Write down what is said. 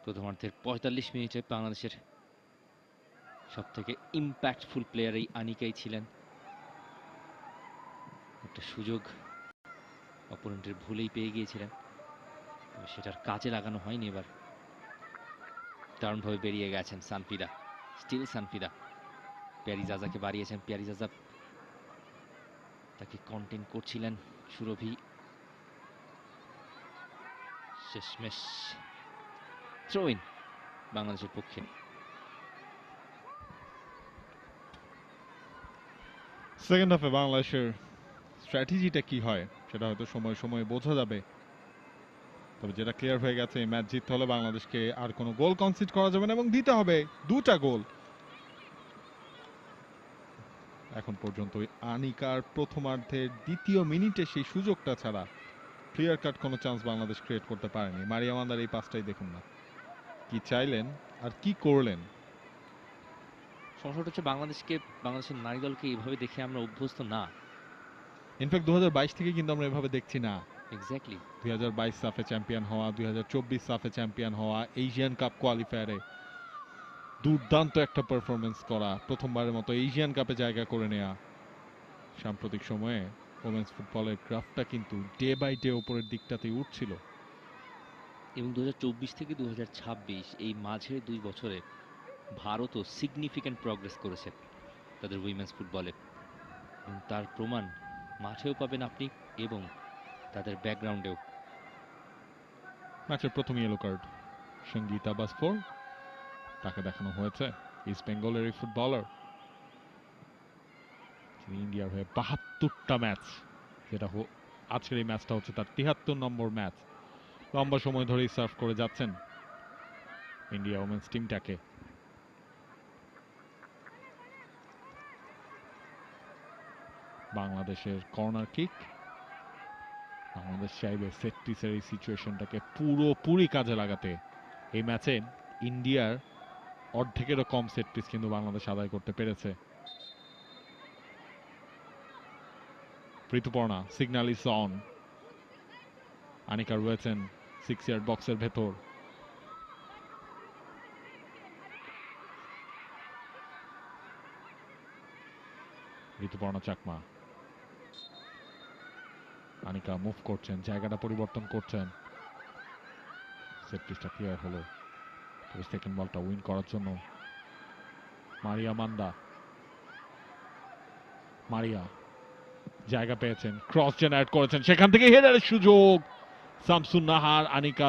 প্রথমার্ধের ৪৫ মিনিটে বাংলাদেশের সবথেকে ইম্প্যাক্টফুল প্লেয়ার এই আনিকাই ছিলেন। একটা সুযোগ অপোনেন্টের ভুলেই পেয়ে গিয়েছিলেন, তবে সেটার কাজে লাগানো হয়নি। এবার দারুণভাবে বেরিয়ে গেছেন সানফিদা, স্টিল সানফিদা। প্যারিজাজাকে বাড়িয়েছেন, প্যারিজাজা তাকে কন্টেন করছিলেন সুরভি। শেষমেশ থ্রো ইন বাংলাদেশের পক্ষে। সেকেন্ড হাফে বাংলাদেশের স্ট্র্যাটেজিটা কি হয় সেটা হয়তো সময় সময় বোঝা যাবে, তবে যেটা ক্লিয়ার হয়ে গেছে এই ম্যাচ জিততে হলে বাংলাদেশকে আর কোনো গোল কনসিড করা যাবে না এবং দিতে হবে 2টা গোল। এখন পর্যন্ত আনিকার প্রথমার্ধের 2য় মিনিটে সেই সুযোগটা ছাড়া ক্লিয়ার কাট কোনো চান্স বাংলাদেশ ক্রিয়েট করতে পারেনি। মারিয়া মান্দার এই পাসটাই দেখুন না, কি চাইলেন আর কি করলেন। সমস্যাটা হচ্ছে বাংলাদেশের নারী দলকে এইভাবে দেখে আমরা অভ্যস্ত না। ইনফ্যাক্ট 2022 থেকে কিন্তু আমরা এভাবে দেখছি না। এক্স্যাক্টলি 2022 সাফে চ্যাম্পিয়ন হওয়া, 2024 সাফে চ্যাম্পিয়ন হওয়া, এশিয়ান কাপ কোয়ালিফায়ারে দুর্দান্ত একটা পারফরমেন্স করা, প্রথমবারের মতো এশিয়ান কাপে জায়গা করে নেয়া। সাম্প্রতিক সময়ে ওমেন্স ফুটবলের গ্রাফটা কিন্তু ডে বাই ডে উপরের দিকটাতেই উঠছিল। এবং 2024 থেকে 2026 এই মাঝের 2 বছরে ভারতও সিগনিফিক্যান্ট প্রগ্রেস করেছে তাদের উইমেন্স ফুটবলে, এবং তার প্রমাণ মাঠেও পাবেন আপনি এবং তাদের ব্যাকগ্রাউন্ডেও। ম্যাচের প্রথম ইয়েলো কার্ড সঙ্গীতা বাসফোর, তাকে দেখানো হয়েছে। ইস্ট বেঙ্গলের এই ফুটবলার ইন্ডিয়ার হয়ে 72টা ম্যাচ, যেটা আজকের এই ম্যাচটা হচ্ছে তার 73 নম্বর ম্যাচ। লম্বা সময় ধরেই সার্ভ করে যাচ্ছেন ইন্ডিয়া ওমেন্স টিমটাকে। বাংলাদেশের কর্নার কিক, বাংলাদেশ চাইবে সেট পিসের এই সিচুয়েশনটাকে পুরোপুরি কাজে লাগাতে। এই ম্যাচে ইন্ডিয়ার অর্ধেকেরও কম সেট পিস কিন্তু বাংলাদেশ আদায় করতে পেরেছে। Rituparna, signal is on. Anika রয়েছেন 6 ইয়ার্ড বক্সের ভেতর। ঋতুপর্ণা চাকমা, আনিকা মুভ করছেন, জায়গাটা পরিবর্তন করছেন। সেট পিসটা ক্লিয়ার হলো, তবে সেকেন্ড বলটা উইন করার জন্য মারিয়া মান্দা। মারিয়া জায়গা পেয়েছেন, ক্রস জেনারেট করেছেন, সেখান থেকে হেডারের সুযোগ। শামসুন নাহার, আনিকা